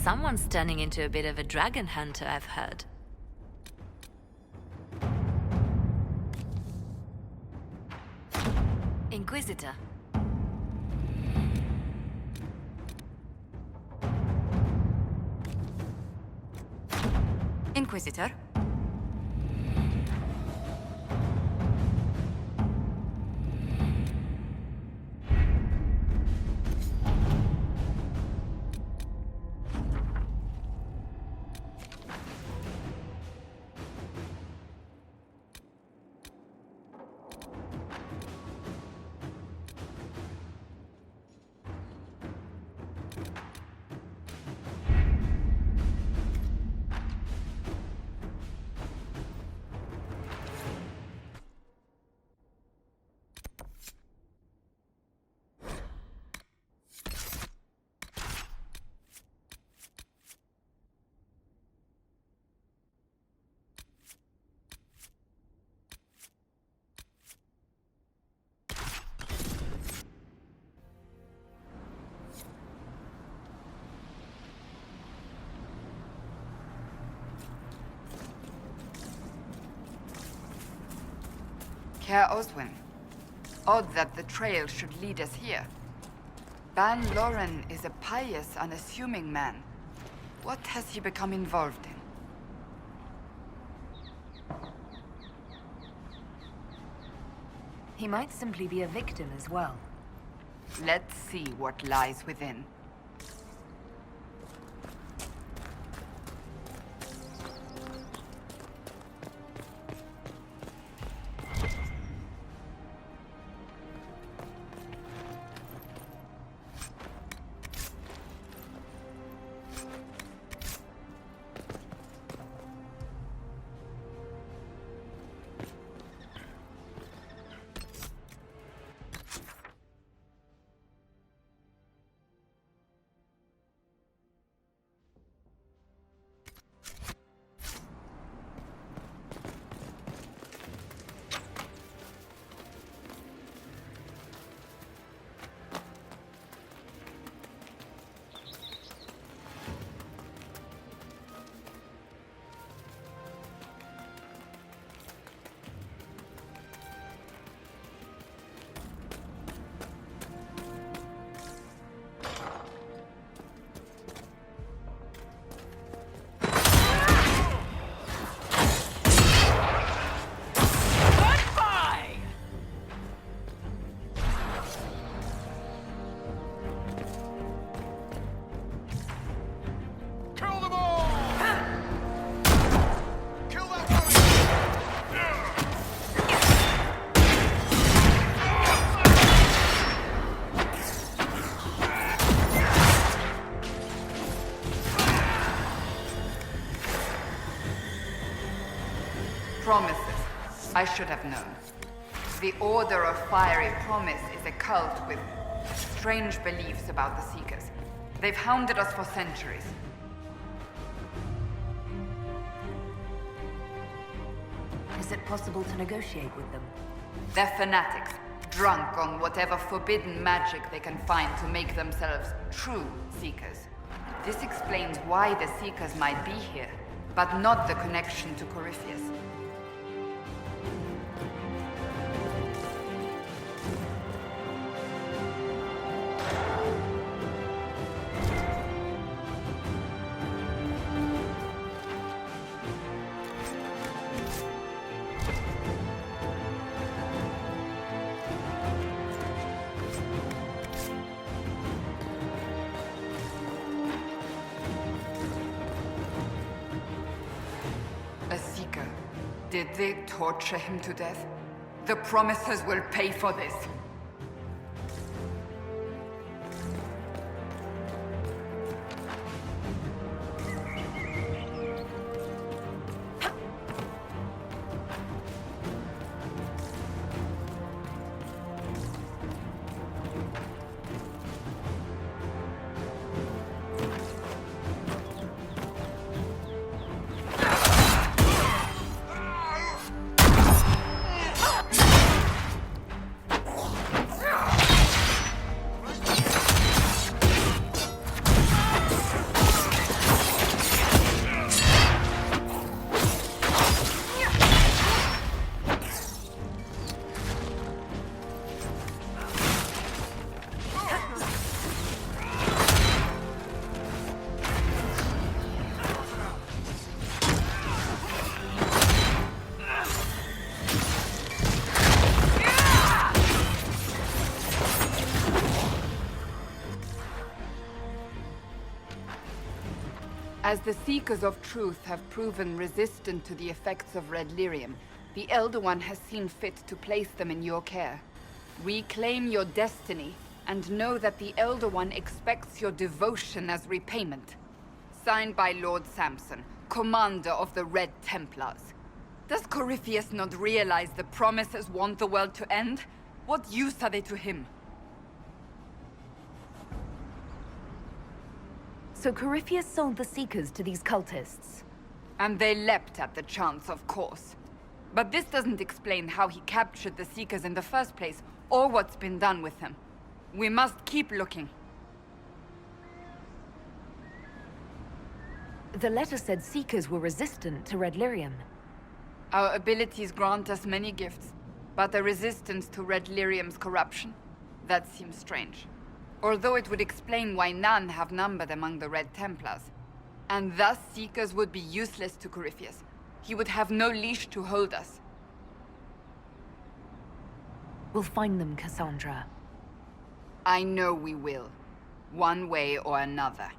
Someone's turning into a bit of a dragon hunter, I've heard. Inquisitor. Inquisitor? Herr Oswin, odd that the trail should lead us here. Ban Loren is a pious, unassuming man. What has he become involved in? He might simply be a victim as well. Let's see what lies within. Promises. I should have known. The Order of Fiery Promise is a cult with strange beliefs about the Seekers. They've hounded us for centuries. Is it possible to negotiate with them? They're fanatics, drunk on whatever forbidden magic they can find to make themselves true Seekers. This explains why the Seekers might be here, but not the connection to Corypheus. A Seeker. Did they torture him to death? The Promisers will pay for this. As the Seekers of Truth have proven resistant to the effects of red lyrium, the Elder One has seen fit to place them in your care. Reclaim your destiny, and know that the Elder One expects your devotion as repayment. Signed by Lord Samson, Commander of the Red Templars. Does Corypheus not realize the promises want the world to end? What use are they to him? So Corypheus sold the Seekers to these cultists. And they leapt at the chance, of course. But this doesn't explain how he captured the Seekers in the first place, or what's been done with them. We must keep looking. The letter said Seekers were resistant to red lyrium. Our abilities grant us many gifts, but a resistance to red lyrium's corruption? That seems strange. Although it would explain why none have numbered among the Red Templars. And thus Seekers would be useless to Corypheus. He would have no leash to hold us. We'll find them, Cassandra. I know we will. One way or another.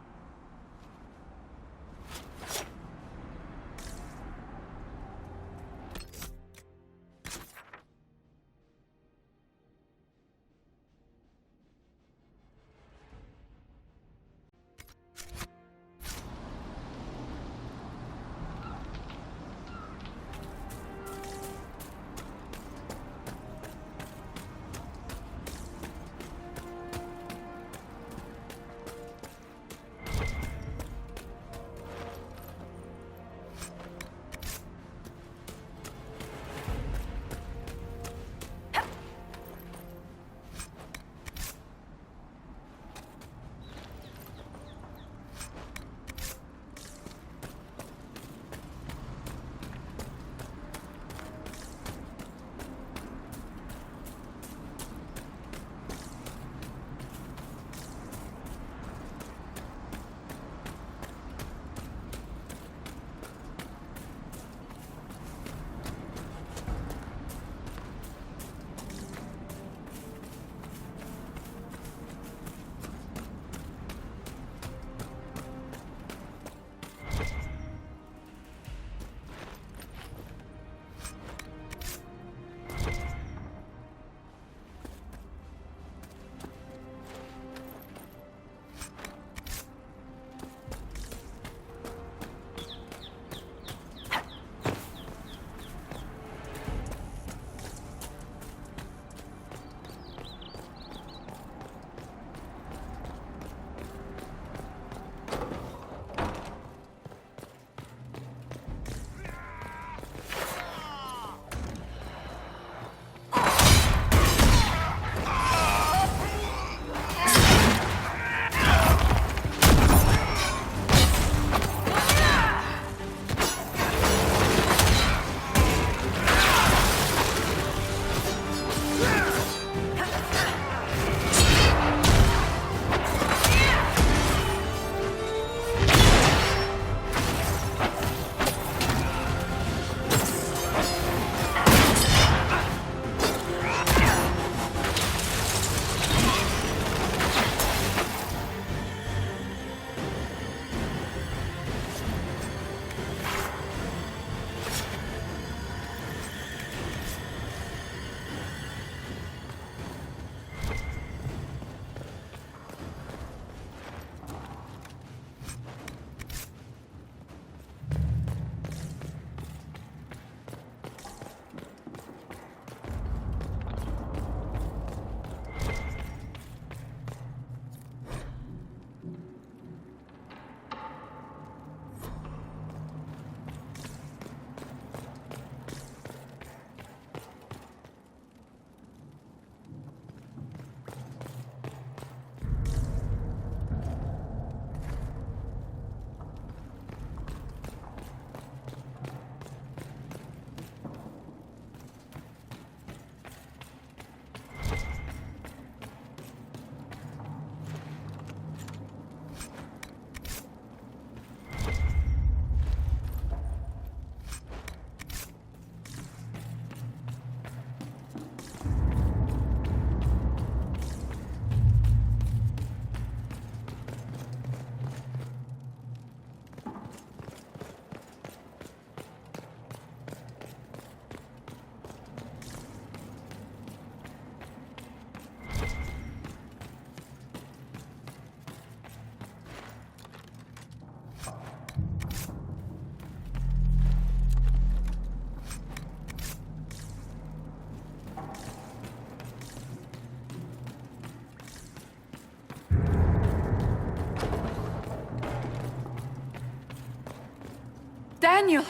Daniel!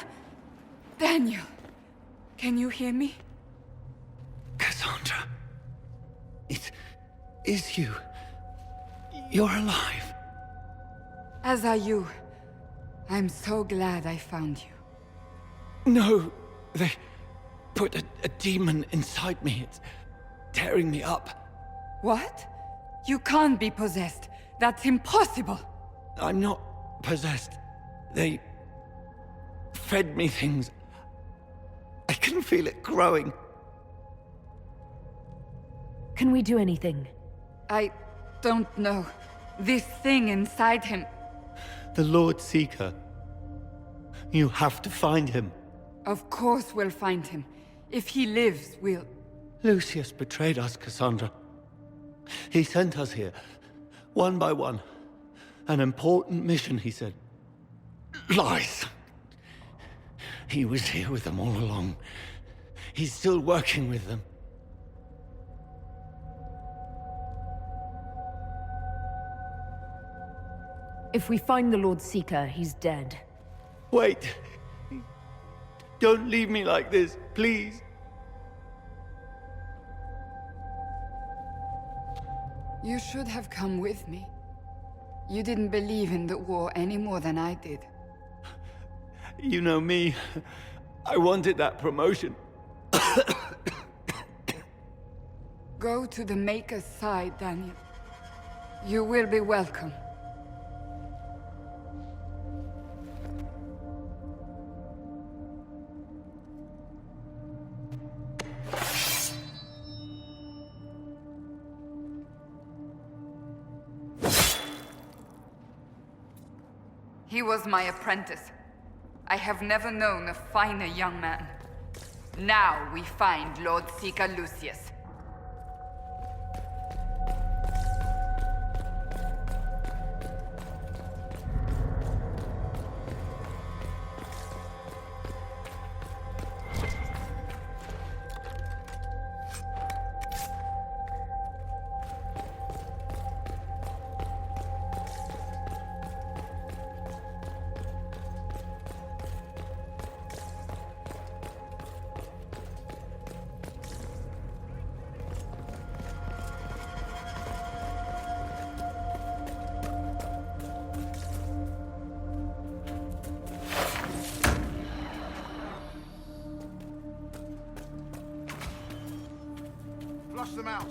Daniel! Can you hear me? Cassandra. It is you. You're alive. As are you. I'm so glad I found you. No, they put a demon inside me. It's tearing me up. What? You can't be possessed. That's impossible. I'm not possessed. They fed me things. I can feel it growing. Can we do anything? I don't know. This thing inside him. The Lord Seeker. You have to find him. Of course we'll find him. If he lives, we'll... Lucius betrayed us, Cassandra. He sent us here, one by one. An important mission, he said. Lies. He was here with them all along. He's still working with them. If we find the Lord Seeker, he's dead. Wait. Don't leave me like this, please. You should have come with me. You didn't believe in the war any more than I did. You know me. I wanted that promotion. Go to the Maker's side, Daniel. You will be welcome. He was my apprentice. I have never known a finer young man. Now we find Lord Seeker Lucius. Flush them out.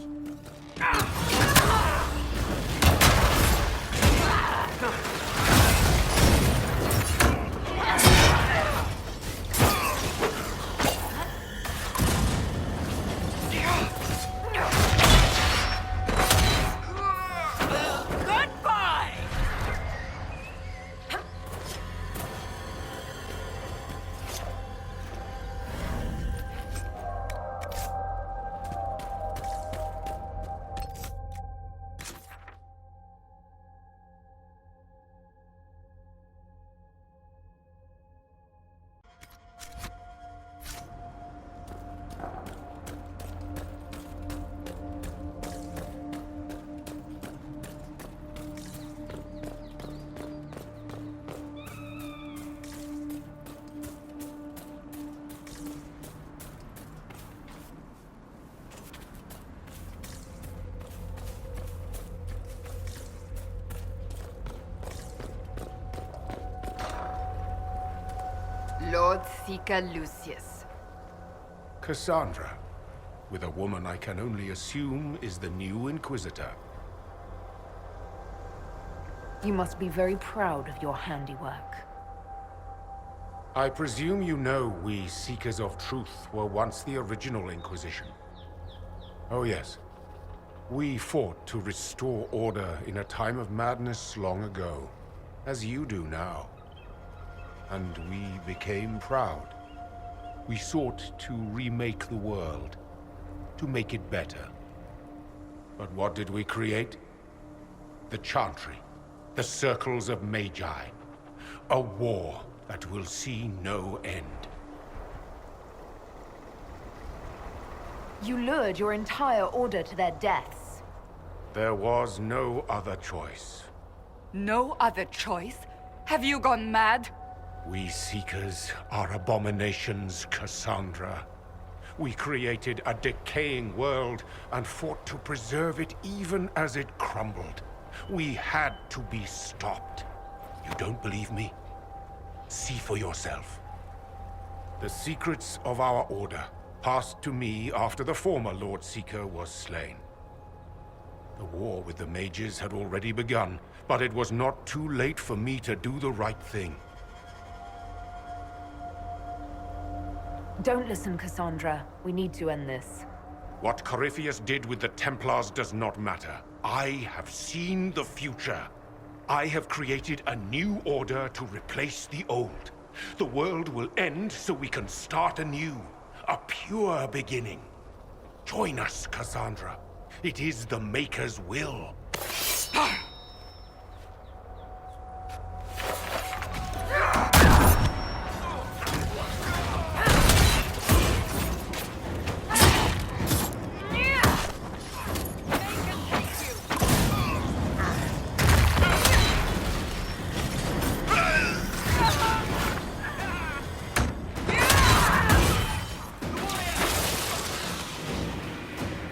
Lord Seeker Lucius. Cassandra, with a woman I can only assume is the new Inquisitor. You must be very proud of your handiwork. I presume you know we Seekers of Truth were once the original Inquisition. Oh yes. We fought to restore order in a time of madness long ago, as you do now. And we became proud. We sought to remake the world, to make it better. But what did we create? The Chantry, the Circles of Magi. A war that will see no end. You lured your entire order to their deaths. There was no other choice. No other choice? Have you gone mad? We Seekers are abominations, Cassandra. We created a decaying world and fought to preserve it even as it crumbled. We had to be stopped. You don't believe me? See for yourself. The secrets of our order passed to me after the former Lord Seeker was slain. The war with the mages had already begun, but it was not too late for me to do the right thing. Don't listen, Cassandra. We need to end this. What Corypheus did with the Templars does not matter. I have seen the future. I have created a new order to replace the old. The world will end so we can start anew. A pure beginning. Join us, Cassandra. It is the Maker's will.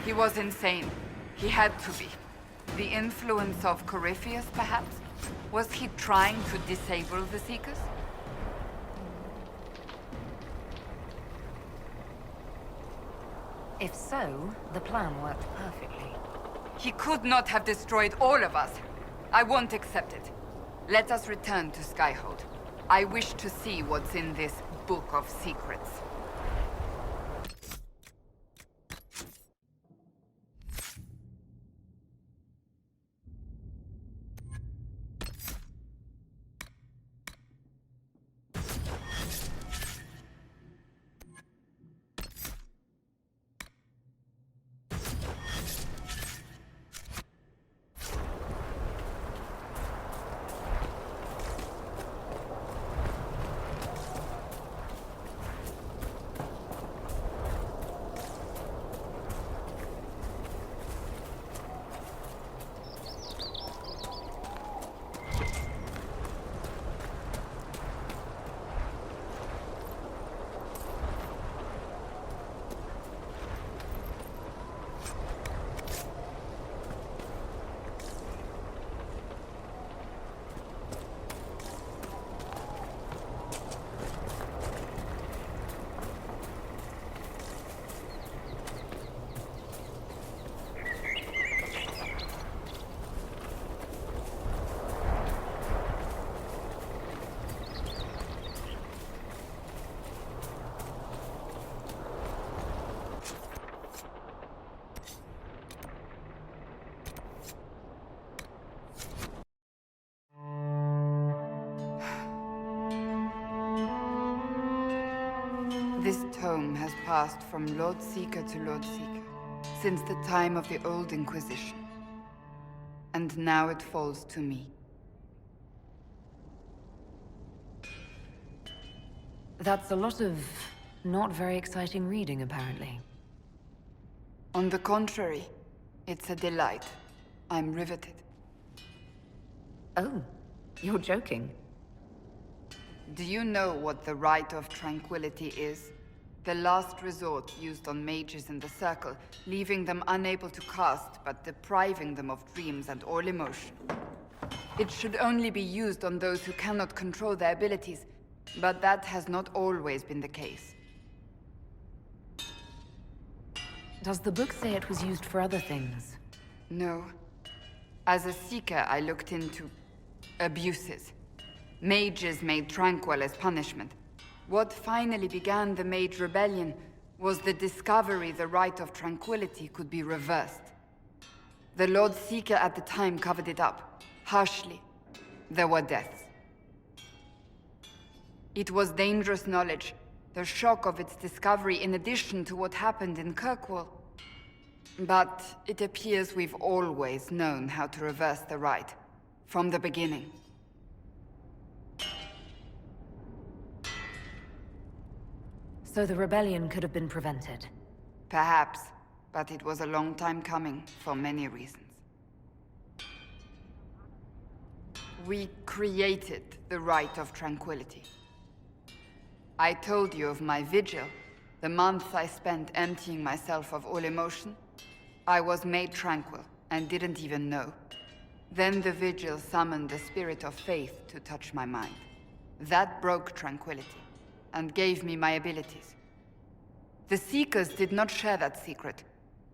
He was insane. He had to be. The influence of Corypheus, perhaps? Was he trying to disable the Seekers? If so, the plan worked perfectly. He could not have destroyed all of us. I won't accept it. Let us return to Skyhold. I wish to see what's in this Book of Secrets. This tome has passed from Lord Seeker to Lord Seeker since the time of the Old Inquisition. And now it falls to me. That's a lot of not very exciting reading, apparently. On the contrary, it's a delight. I'm riveted. Oh, you're joking. Do you know what the Rite of Tranquility is? The last resort used on mages in the Circle, leaving them unable to cast, but depriving them of dreams and all emotion. It should only be used on those who cannot control their abilities, but that has not always been the case. Does the book say it was used for other things? No. As a Seeker, I looked into abuses. Mages made tranquil as punishment. What finally began the Mage Rebellion was the discovery the Rite of Tranquility could be reversed. The Lord Seeker at the time covered it up, harshly. There were deaths. It was dangerous knowledge, the shock of its discovery in addition to what happened in Kirkwall. But it appears we've always known how to reverse the Rite, from the beginning. So the rebellion could have been prevented. Perhaps, but it was a long time coming, for many reasons. We created the Rite of Tranquility. I told you of my vigil, the month I spent emptying myself of all emotion. I was made tranquil, and didn't even know. Then the vigil summoned the spirit of faith to touch my mind. That broke tranquility, and gave me my abilities. The Seekers did not share that secret.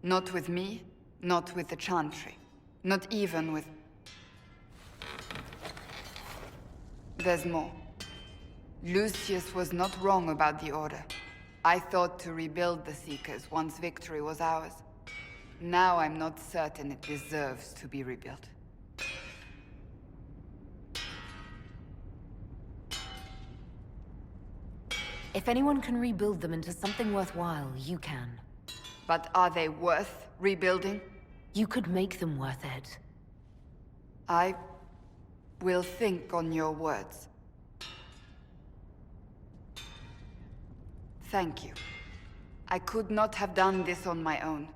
Not with me, not with the Chantry. Not even with... There's more. Lucius was not wrong about the Order. I thought to rebuild the Seekers once victory was ours. Now I'm not certain it deserves to be rebuilt. If anyone can rebuild them into something worthwhile, you can. But are they worth rebuilding? You could make them worth it. I will think on your words. Thank you. I could not have done this on my own.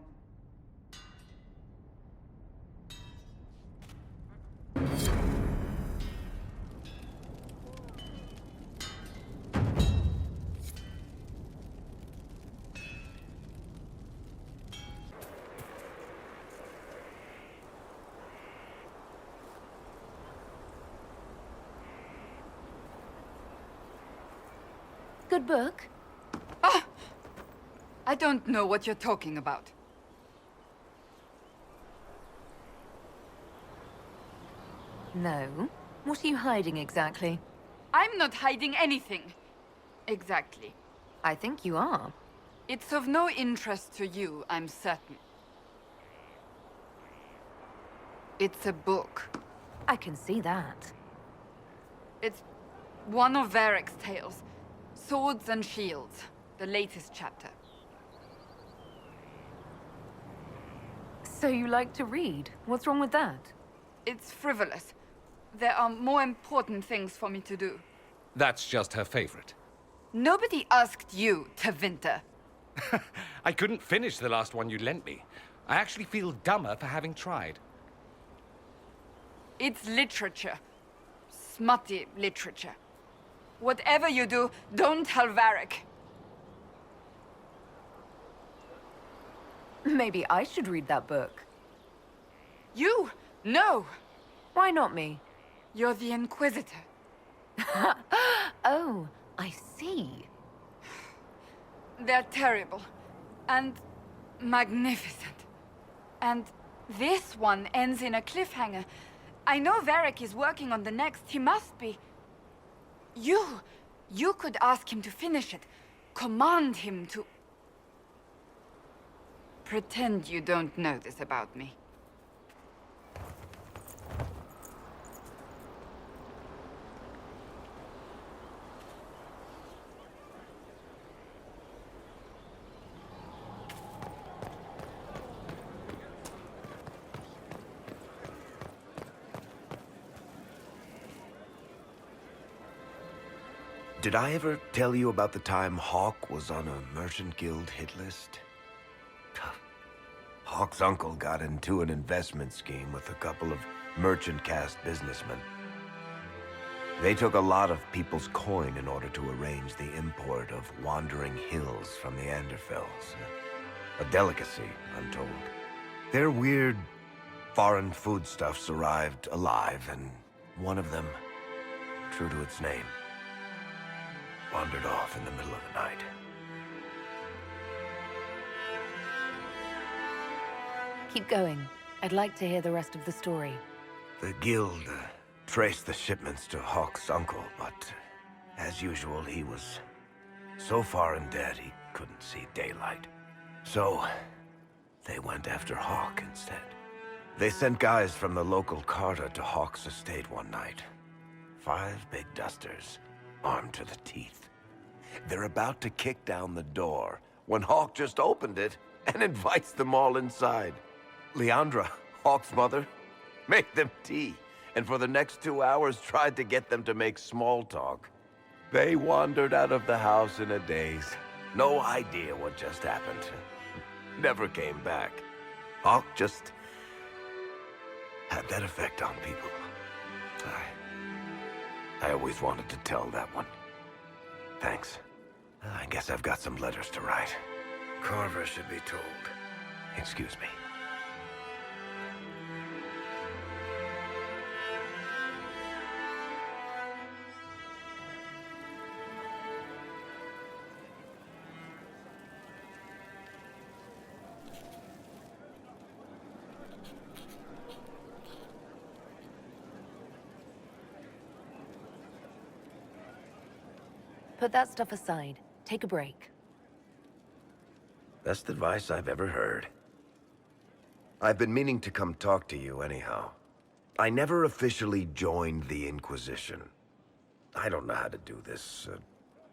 Good book? I don't know what you're talking about. No. What are you hiding exactly? I'm not hiding anything. Exactly. I think you are. It's of no interest to you, I'm certain. It's a book. I can see that. It's one of Varric's tales. Swords and Shields. The latest chapter. So you like to read? What's wrong with that? It's frivolous. There are more important things for me to do. That's just her favorite. Nobody asked you, Tevinter. I couldn't finish the last one you lent me. I actually feel dumber for having tried. It's literature. Smutty literature. Whatever you do, don't tell Varric. Maybe I should read that book. You? No! Why not me? You're the Inquisitor. Oh, I see. They're terrible. And magnificent. And this one ends in a cliffhanger. I know Varric is working on the next. He must be. You could ask him to finish it. Command him to... Pretend you don't know this about me. Did I ever tell you about the time Hawk was on a Merchant Guild hit list? Hawk's uncle got into an investment scheme with a couple of merchant caste businessmen. They took a lot of people's coin in order to arrange the import of wandering hills from the Anderfells. A delicacy, I'm told. Their weird, foreign foodstuffs arrived alive, and one of them, true to its name, wandered off in the middle of the night. Keep going. I'd like to hear the rest of the story. The guild traced the shipments to Hawk's uncle, but as usual, he was so far in debt he couldn't see daylight. So they went after Hawk instead. They sent guys from the local carter to Hawk's estate one night. 5 big dusters, armed to the teeth. They're about to kick down the door when Hawk just opened it and invites them all inside. Leandra, Hawk's mother, made them tea, and for the next 2 hours tried to get them to make small talk. They wandered out of the house in a daze. No idea what just happened. Never came back. Hawk just had that effect on people. I always wanted to tell that one. Thanks. I guess I've got some letters to write. Carver should be told. Excuse me. Put that stuff aside. Take a break. Best advice I've ever heard. I've been meaning to come talk to you anyhow. I never officially joined the Inquisition. I don't know how to do this,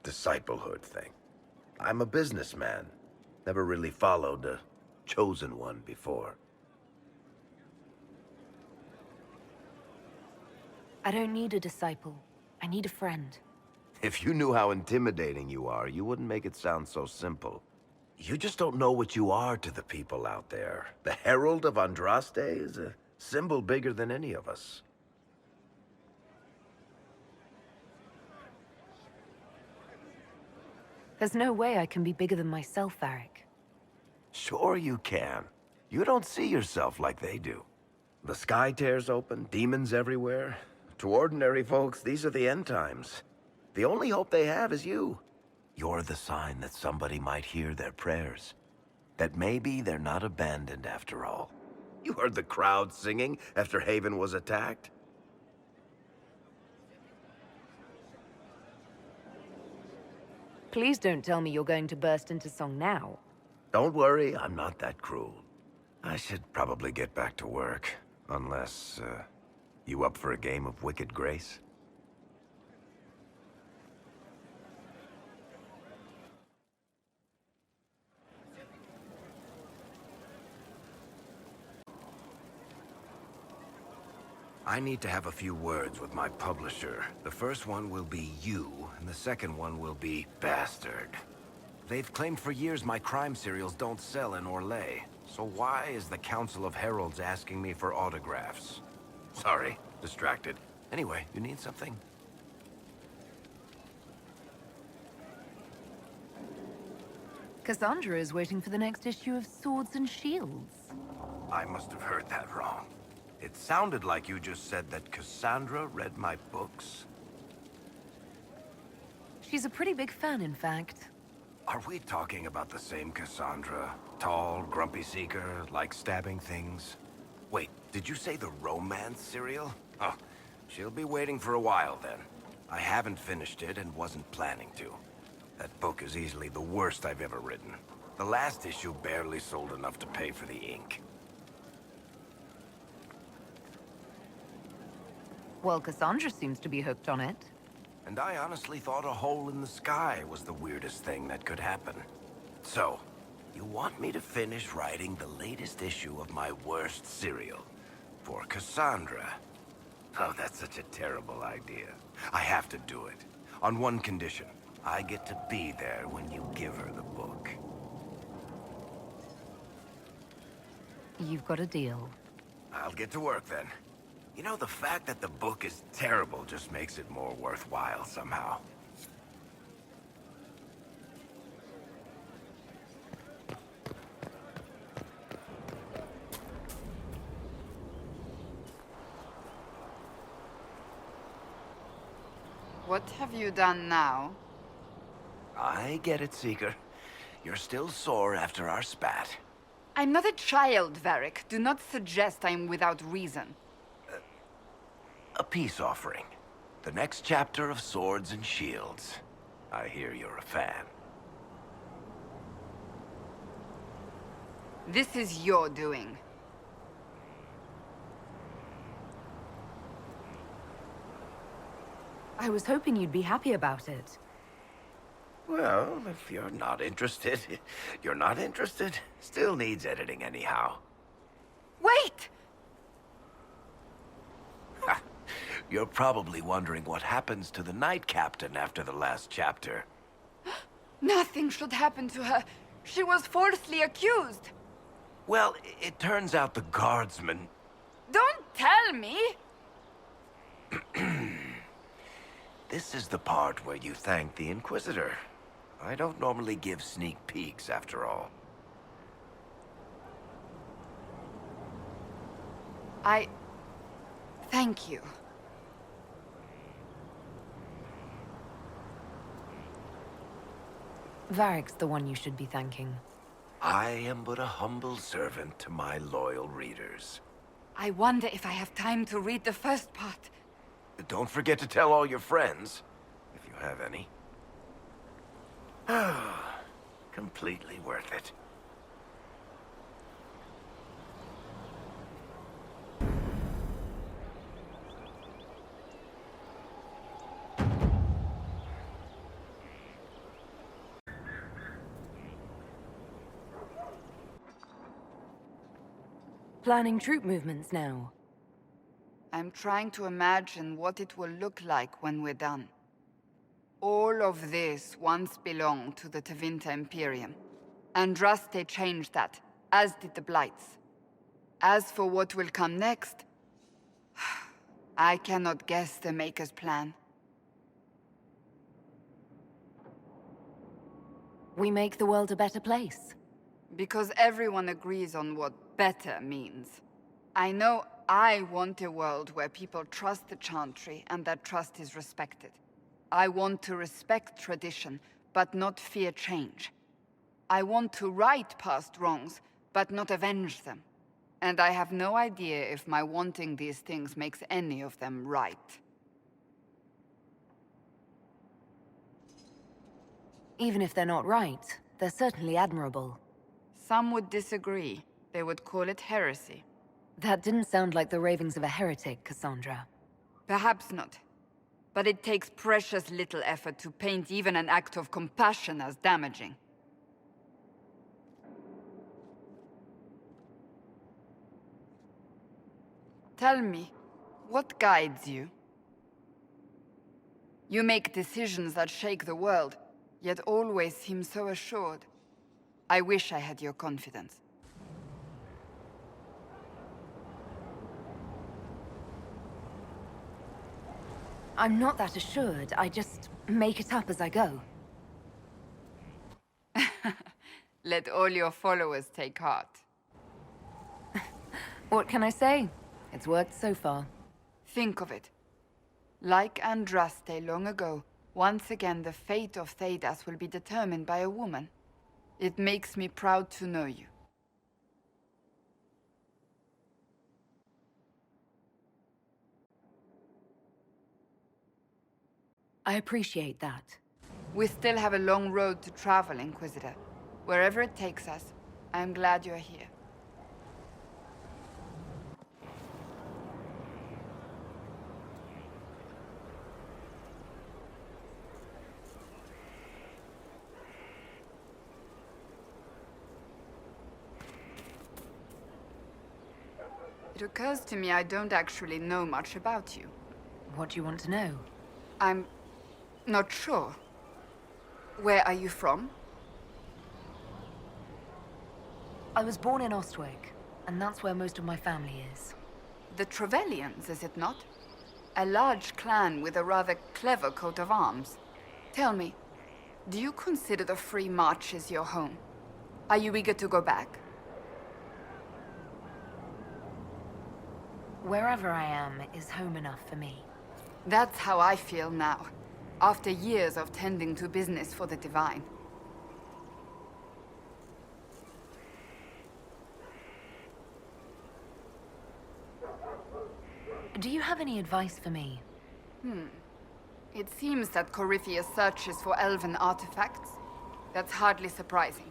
disciplehood thing. I'm a businessman. Never really followed a chosen one before. I don't need a disciple. I need a friend. If you knew how intimidating you are, you wouldn't make it sound so simple. You just don't know what you are to the people out there. The Herald of Andraste is a symbol bigger than any of us. There's no way I can be bigger than myself, Varric. Sure you can. You don't see yourself like they do. The sky tears open, demons everywhere. To ordinary folks, these are the end times. The only hope they have is you. You're the sign that somebody might hear their prayers. That maybe they're not abandoned after all. You heard the crowd singing after Haven was attacked? Please don't tell me you're going to burst into song now. Don't worry, I'm not that cruel. I should probably get back to work. Unless, you up for a game of Wicked Grace? I need to have a few words with my publisher. The first one will be you, and the second one will be Bastard. They've claimed for years my crime serials don't sell in Orlais. So why is the Council of Heralds asking me for autographs? Sorry, distracted. Anyway, you need something? Cassandra is waiting for the next issue of Swords and Shields. I must have heard that wrong. It sounded like you just said that Cassandra read my books. She's a pretty big fan, in fact. Are we talking about the same Cassandra? Tall, grumpy seeker, like stabbing things? Wait, did you say the romance serial? Oh, she'll be waiting for a while then. I haven't finished it and wasn't planning to. That book is easily the worst I've ever written. The last issue barely sold enough to pay for the ink. Well, Cassandra seems to be hooked on it. And I honestly thought a hole in the sky was the weirdest thing that could happen. So, you want me to finish writing the latest issue of my worst serial for Cassandra? Oh, that's such a terrible idea. I have to do it. On one condition. I get to be there when you give her the book. You've got a deal. I'll get to work then. You know, the fact that the book is terrible just makes it more worthwhile somehow. What have you done now? I get it, Seeker. You're still sore after our spat. I'm not a child, Varric. Do not suggest I'm without reason. A peace offering. The next chapter of Swords and Shields. I hear you're a fan. This is your doing. I was hoping you'd be happy about it. Well, if you're not interested, you're not interested. Still needs editing anyhow. Wait! You're probably wondering what happens to the Knight Captain after the last chapter. Nothing should happen to her. She was falsely accused. Well, it turns out the guardsman... Don't tell me! This is the part where you thank the Inquisitor. I don't normally give sneak peeks, after all. Thank you. Varric's the one you should be thanking. I am but a humble servant to my loyal readers. I wonder if I have time to read the first part. Don't forget to tell all your friends, if you have any. Completely worth it. Planning troop movements now. I'm trying to imagine what it will look like when we're done. All of this once belonged to the Tevinter Imperium. Andraste changed that, as did the Blights. As for what will come next, I cannot guess the Maker's plan. We make the world a better place. Because everyone agrees on what better means. I know I want a world where people trust the Chantry and that trust is respected. I want to respect tradition, but not fear change. I want to right past wrongs, but not avenge them. And I have no idea if my wanting these things makes any of them right. Even if they're not right, they're certainly admirable. Some would disagree. They would call it heresy. That didn't sound like the ravings of a heretic, Cassandra. Perhaps not. But it takes precious little effort to paint even an act of compassion as damaging. Tell me, what guides you? You make decisions that shake the world, yet always seem so assured. I wish I had your confidence. I'm not that assured. I just make it up as I go. Let all your followers take heart. What can I say? It's worked so far. Think of it. Like Andraste long ago, once again the fate of Thedas will be determined by a woman. It makes me proud to know you. I appreciate that. We still have a long road to travel, Inquisitor. Wherever it takes us, I'm glad you're here. It occurs to me I don't actually know much about you. What do you want to know? I'm not sure. Where are you from? I was born in Ostwick, and that's where most of my family is. The Trevellians, is it not? A large clan with a rather clever coat of arms. Tell me, do you consider the Free Marches your home? Are you eager to go back? Wherever I am is home enough for me. That's how I feel now, after years of tending to business for the Divine. Do you have any advice for me? It seems that Corypheus searches for elven artifacts. That's hardly surprising.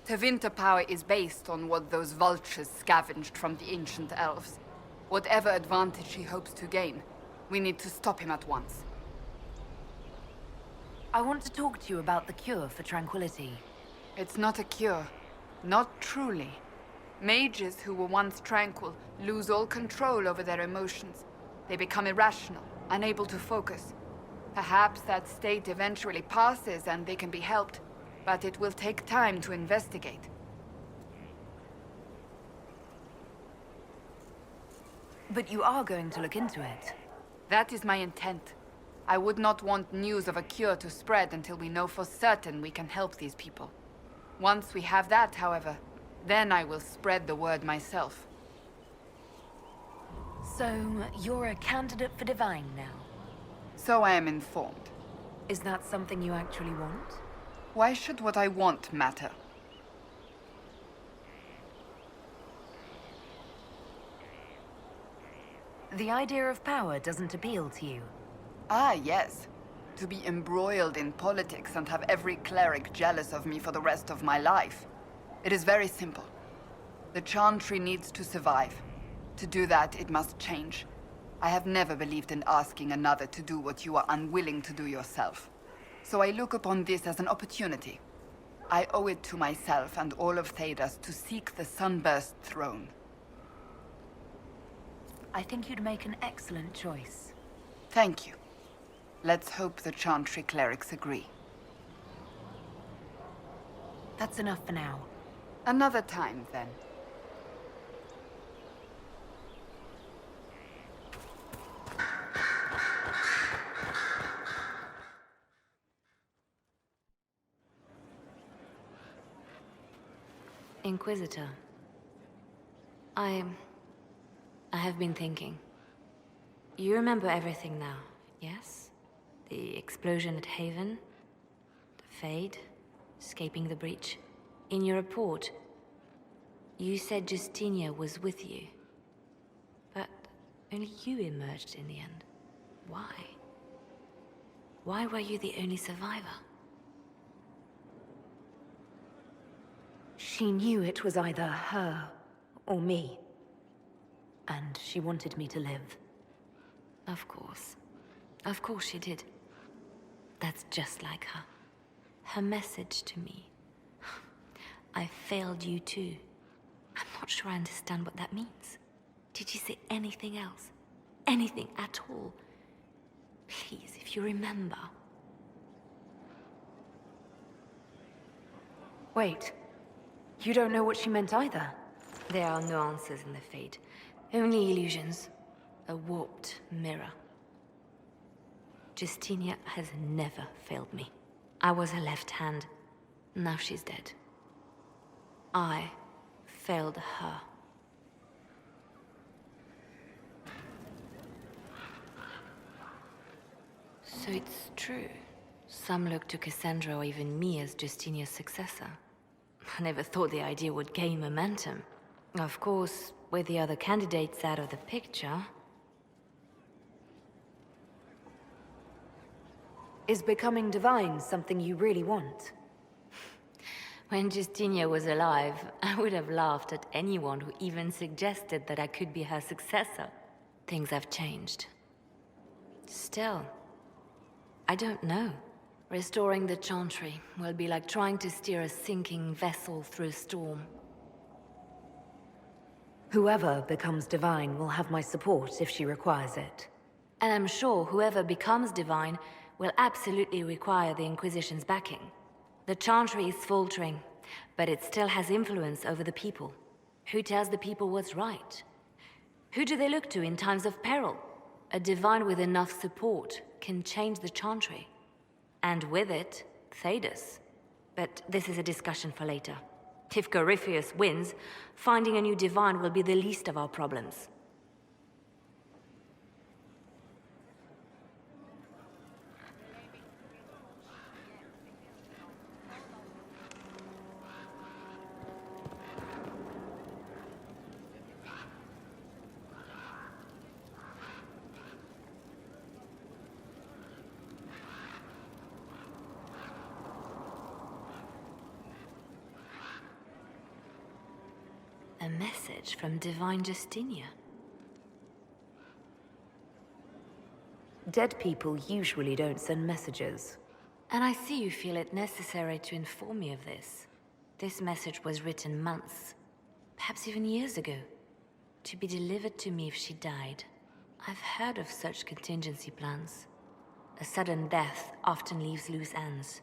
Tevinter power is based on what those vultures scavenged from the ancient elves. Whatever advantage he hopes to gain, we need to stop him at once. I want to talk to you about the cure for tranquility. It's not a cure. Not truly. Mages who were once tranquil lose all control over their emotions. They become irrational, unable to focus. Perhaps that state eventually passes and they can be helped, but it will take time to investigate. But you are going to look into it. That is my intent. I would not want news of a cure to spread until we know for certain we can help these people. Once we have that, however, then I will spread the word myself. So, you're a candidate for Divine now? So I am informed. Is that something you actually want? Why should what I want matter? The idea of power doesn't appeal to you. Ah, yes. To be embroiled in politics and have every cleric jealous of me for the rest of my life. It is very simple. The Chantry needs to survive. To do that, it must change. I have never believed in asking another to do what you are unwilling to do yourself. So I look upon this as an opportunity. I owe it to myself and all of Thedas to seek the Sunburst throne. I think you'd make an excellent choice. Thank you. Let's hope the Chantry clerics agree. That's enough for now. Another time, then. Inquisitor, I have been thinking. You remember everything now, yes? The explosion at Haven, the Fade, escaping the breach. In your report, you said Justinia was with you. But only you emerged in the end. Why? Why were you the only survivor? She knew it was either her or me. And she wanted me to live. Of course. Of course she did. That's just like her. Her message to me. I failed you too. I'm not sure I understand what that means. Did she say anything else? Anything at all? Please, if you remember. Wait. You don't know what she meant either? There are no answers in the Fate. Only illusions. A warped mirror. Justinia has never failed me. I was her left hand. Now she's dead. I failed her. So it's true. Some look to Cassandra or even me as Justinia's successor. I never thought the idea would gain momentum. Of course, with the other candidates out of the picture... Is becoming divine something you really want? When Justinia was alive, I would have laughed at anyone who even suggested that I could be her successor. Things have changed. Still, I don't know. Restoring the Chantry will be like trying to steer a sinking vessel through a storm. Whoever becomes divine will have my support if she requires it. And I'm sure whoever becomes divine will absolutely require the Inquisition's backing. The Chantry is faltering, but it still has influence over the people. Who tells the people what's right? Who do they look to in times of peril? A divine with enough support can change the Chantry. And with it, Thedas. But this is a discussion for later. If Corypheus wins, finding a new divine will be the least of our problems. A message from Divine Justinia. Dead people usually don't send messages. And I see you feel it necessary to inform me of this. This message was written months, perhaps even years ago, to be delivered to me if she died. I've heard of such contingency plans. A sudden death often leaves loose ends.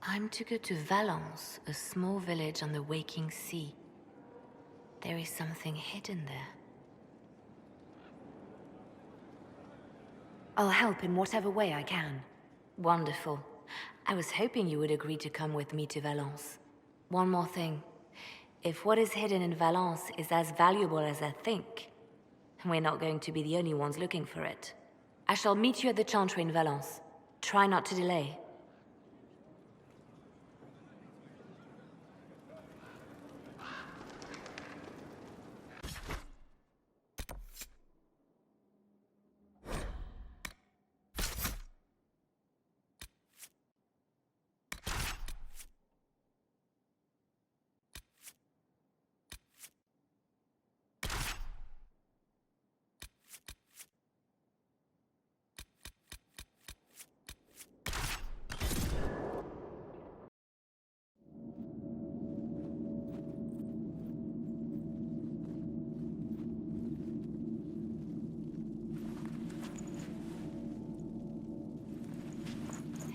I'm to go to Valence, a small village on the waking sea. There is something hidden there. I'll help in whatever way I can. Wonderful. I was hoping you would agree to come with me to Valence. One more thing. If what is hidden in Valence is as valuable as I think, we're not going to be the only ones looking for it. I shall meet you at the Chantry in Valence. Try not to delay.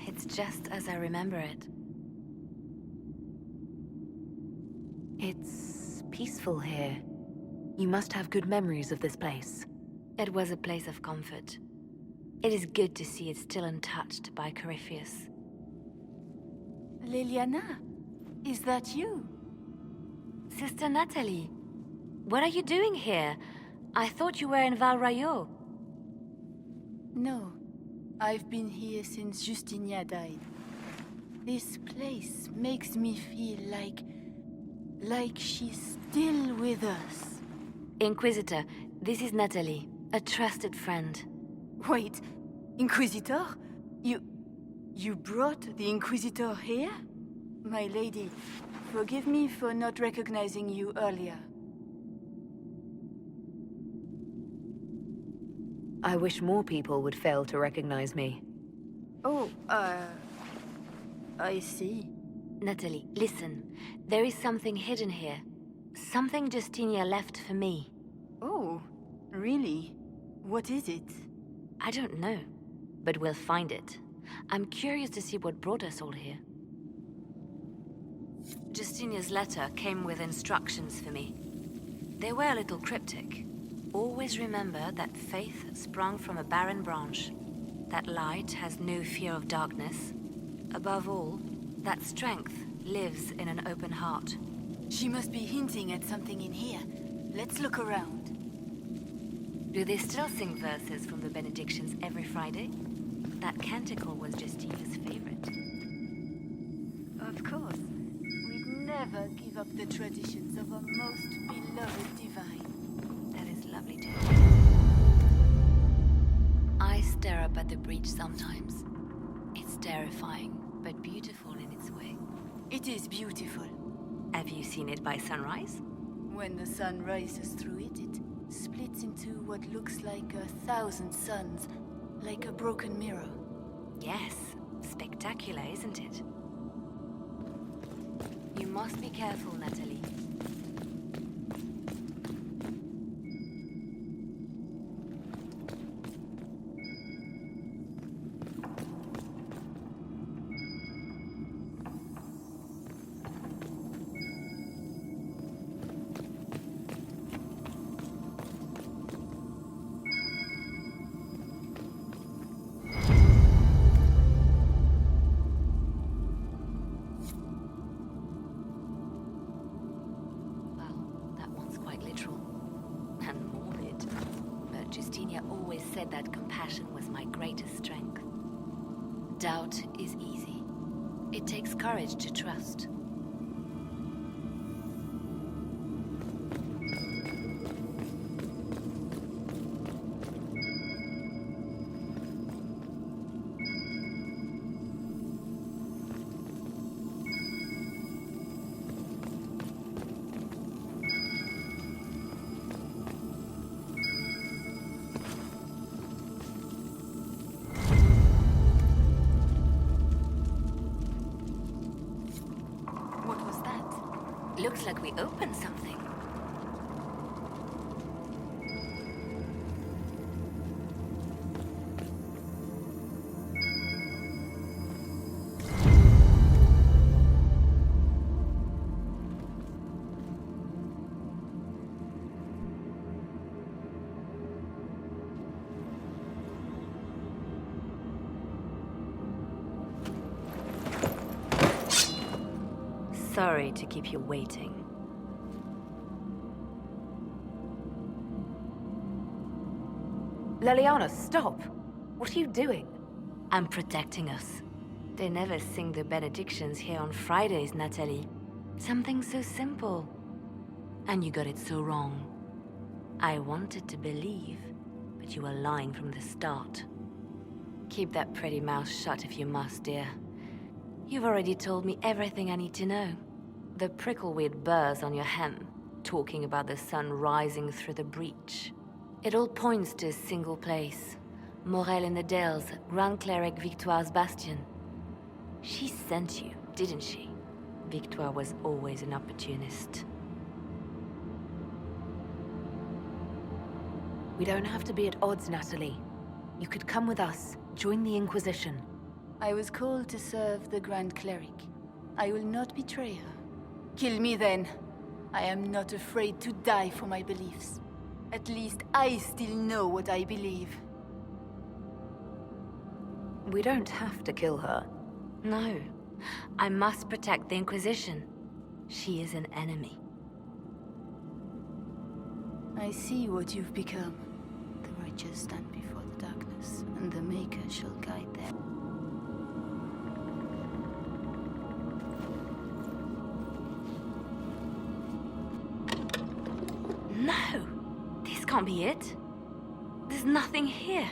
It's just as I remember it. It's peaceful here. You must have good memories of this place. It was a place of comfort. It is good to see it still untouched by Corypheus. Liliana, is that you? Sister Natalie, what are you doing here? I thought you were in Val Rayo. No, I've been here since Justinia died. This place makes me feel like she's still with us. Inquisitor, this is Natalie, a trusted friend. Wait, Inquisitor? You brought the Inquisitor here? My lady, forgive me for not recognizing you earlier. I wish more people would fail to recognize me. Oh, I see. Natalie, listen. There is something hidden here. Something Justinia left for me. Oh, really? What is it? I don't know, but we'll find it. I'm curious to see what brought us all here. Justinia's letter came with instructions for me. They were a little cryptic. Always remember that faith sprung from a barren branch, that light has no fear of darkness. Above all, that strength lives in an open heart. She must be hinting at something in here. Let's look around. Do they still sing verses from the benedictions every Friday? That canticle was Justinia's favorite. Of course. We'd never give up the traditions of a most beloved divine. That is lovely to hear. I stare up at the breach sometimes. It's terrifying, but beautiful in its way. It is beautiful. Have you seen it by sunrise? When the sun rises through it, it splits into what looks like 1,000 suns, like a broken mirror. Yes, spectacular, isn't it? You must be careful, Natalie. Said that compassion was my greatest strength. Doubt is easy. It takes courage to trust. Looks like we opened something. Sorry to keep you waiting. Leliana, stop! What are you doing? I'm protecting us. They never sing the benedictions here on Fridays, Natalie. Something so simple. And you got it so wrong. I wanted to believe, but you were lying from the start. Keep that pretty mouth shut if you must, dear. You've already told me everything I need to know. The prickleweed burrs on your hem, talking about the sun rising through the breach. It all points to a single place. Morel in the Dales, Grand Cleric Victoire's bastion. She sent you, didn't she? Victoire was always an opportunist. We don't have to be at odds, Natalie. You could come with us, join the Inquisition. I was called to serve the Grand Cleric. I will not betray her. Kill me then. I am not afraid to die for my beliefs. At least I still know what I believe. We don't have to kill her. No. I must protect the Inquisition. She is an enemy. I see what you've become. The righteous stand before the darkness, and the Maker shall guide them. No! This can't be it. There's nothing here.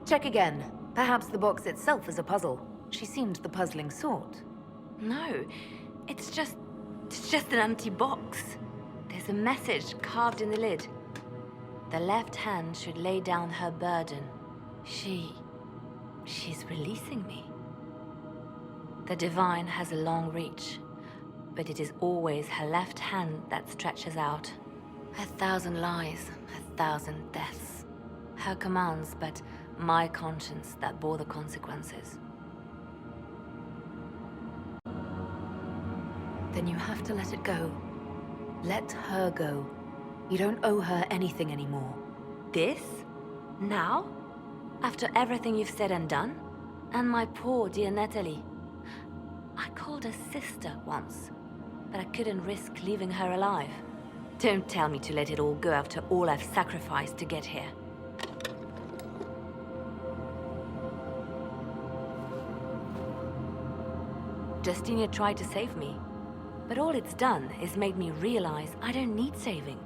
Check again. Perhaps the box itself is a puzzle. She seemed the puzzling sort. No, it's just an empty box. There's a message carved in the lid. The left hand should lay down her burden. She's releasing me. The divine has a long reach, but it is always her left hand that stretches out. 1,000 lies, 1,000 deaths. Her commands, but my conscience that bore the consequences. Then you have to let it go. Let her go. You don't owe her anything anymore. This? Now? After everything you've said and done? And my poor dear Natalie. I called her sister once, but I couldn't risk leaving her alive. Don't tell me to let it all go after all I've sacrificed to get here. Justinia tried to save me, but all it's done is made me realize I don't need saving.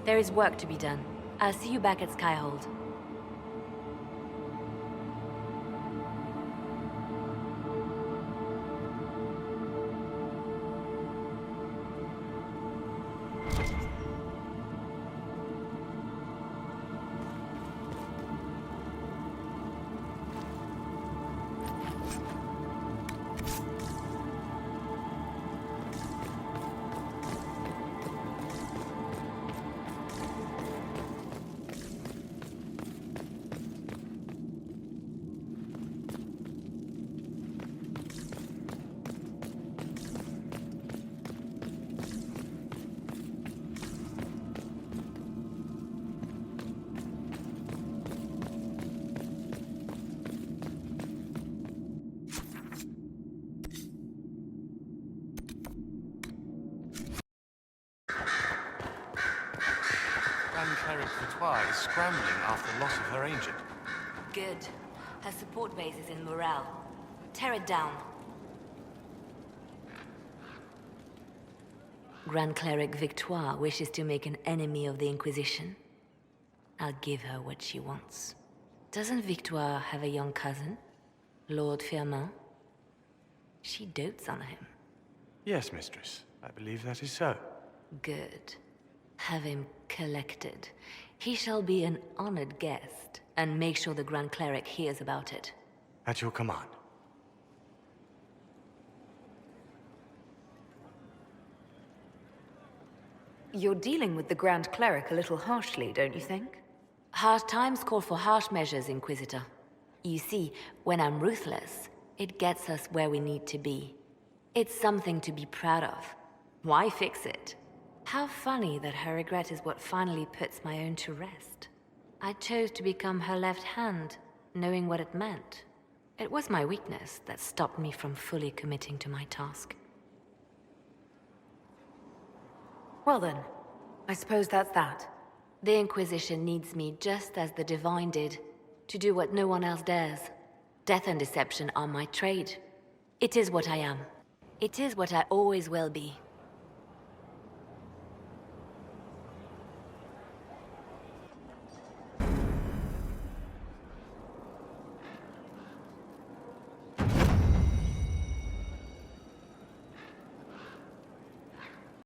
There is work to be done. I'll see you back at Skyhold. Grand Cleric Victoire is scrambling after the loss of her agent. Good. Her support base is in Morale. Tear it down. Grand Cleric Victoire wishes to make an enemy of the Inquisition. I'll give her what she wants. Doesn't Victoire have a young cousin? Lord Firmin? She dotes on him. Yes, mistress. I believe that is so. Good. Have him collected. He shall be an honored guest, and make sure the Grand Cleric hears about it. At your command. You're dealing with the Grand Cleric a little harshly, don't you think? Hard times call for harsh measures, Inquisitor. You see, when I'm ruthless, it gets us where we need to be. It's something to be proud of. Why fix it? How funny that her regret is what finally puts my own to rest. I chose to become her left hand, knowing what it meant. It was my weakness that stopped me from fully committing to my task. Well then, I suppose that's that. The Inquisition needs me just as the Divine did, to do what no one else dares. Death and deception are my trade. It is what I am. It is what I always will be.